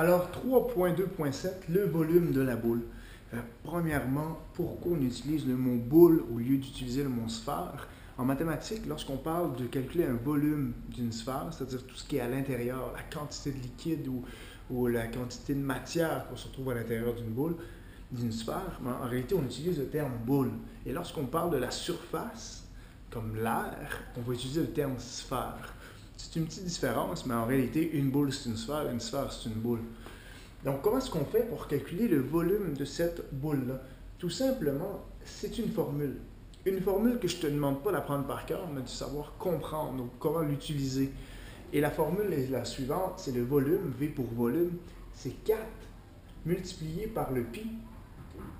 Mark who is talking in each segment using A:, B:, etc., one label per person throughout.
A: Alors, 3.2.7, le volume de la boule. Premièrement, pourquoi on utilise le mot boule au lieu d'utiliser le mot sphère? En mathématiques, lorsqu'on parle de calculer un volume d'une sphère, c'est-à-dire tout ce qui est à l'intérieur, la quantité de liquide ou la quantité de matière qu'on se retrouve à l'intérieur d'une boule, d'une sphère, en réalité, on utilise le terme boule. Et lorsqu'on parle de la surface, comme l'air, on va utiliser le terme sphère. C'est une petite différence, mais en réalité, une boule c'est une sphère c'est une boule. Donc, comment est-ce qu'on fait pour calculer le volume de cette boule-là? Tout simplement, c'est une formule. Une formule que je ne te demande pas d'apprendre par cœur, mais de savoir comprendre, donc comment l'utiliser. Et la formule est la suivante, c'est le volume, V pour volume, c'est 4 multiplié par le pi,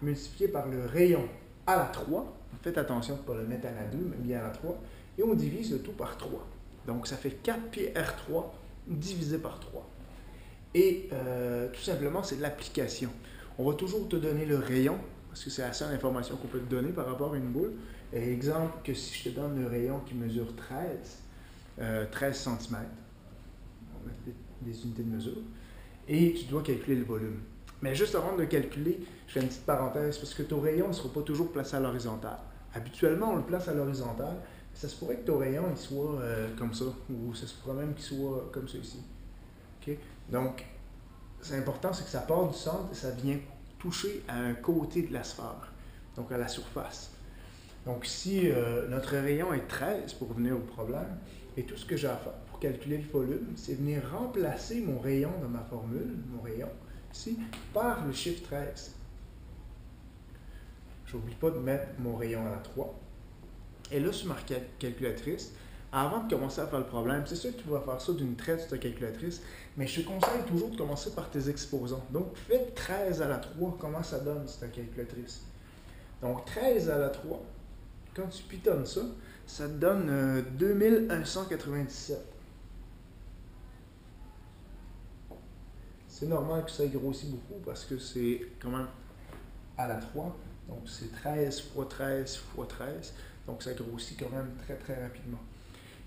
A: multiplié par le rayon à la 3. Faites attention de ne pas le mettre à la 2, mais bien à la 3. Et on divise le tout par 3. Donc, ça fait 4 pi R3 divisé par 3. Et tout simplement, c'est de l'application. On va toujours te donner le rayon, parce que c'est la seule information qu'on peut te donner par rapport à une boule. Et exemple, que si je te donne le rayon qui mesure 13 cm, on va mettre des unités de mesure, et tu dois calculer le volume. Mais juste avant de le calculer, je fais une petite parenthèse, parce que ton rayon ne sera pas toujours placé à l'horizontale. Habituellement, on le place à l'horizontale. Ça se pourrait que ton rayon il soit comme ça, ou ça se pourrait même qu'il soit comme ça ici. Okay? Donc, c'est important, c'est que ça part du centre et ça vient toucher à un côté de la sphère, donc à la surface. Donc, si notre rayon est 13, pour revenir au problème, et tout ce que j'ai à faire pour calculer le volume, c'est venir remplacer mon rayon dans ma formule, mon rayon, ici, par le chiffre 13. Je n'oublie pas de mettre mon rayon à la 3. Et là, sur ma calculatrice, avant de commencer à faire le problème, c'est sûr que tu vas faire ça d'une traite sur ta calculatrice, mais je te conseille toujours de commencer par tes exposants. Donc, fais 13 à la 3, comment ça donne sur ta calculatrice? Donc, 13 à la 3, quand tu pitonnes ça, ça te donne 2197. C'est normal que ça ait grossi beaucoup parce que c'est quand même à la 3. Donc, c'est 13 fois 13 fois 13. Donc, ça grossit quand même très, très rapidement.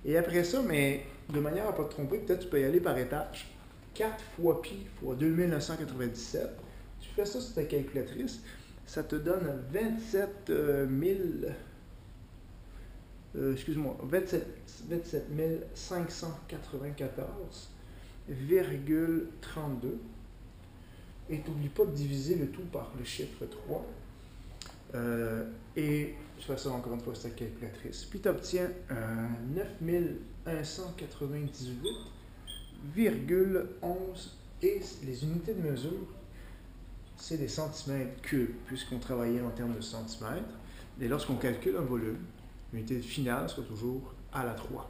A: Et après ça, mais de manière à ne pas te tromper, peut-être tu peux y aller par étage. 4 fois pi fois 2997. Tu fais ça sur ta calculatrice, ça te donne 27 594,32. Et n'oublie pas de diviser le tout par le chiffre 3. Et tu fais ça encore une fois sur ta calculatrice. Puis tu obtiens 9198,11. Et les unités de mesure, c'est des centimètres cubes, puisqu'on travaillait en termes de centimètres. Et lorsqu'on calcule un volume, l'unité finale sera toujours à la 3,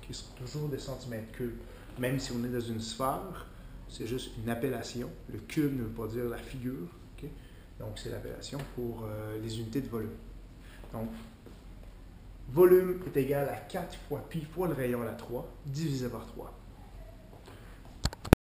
A: qui sera toujours des centimètres cubes. Même si on est dans une sphère, c'est juste une appellation. Le cube ne veut pas dire la figure. Okay? Donc, c'est l'appellation pour les unités de volume. Donc, volume est égal à 4 fois pi fois le rayon à la 3, divisé par 3.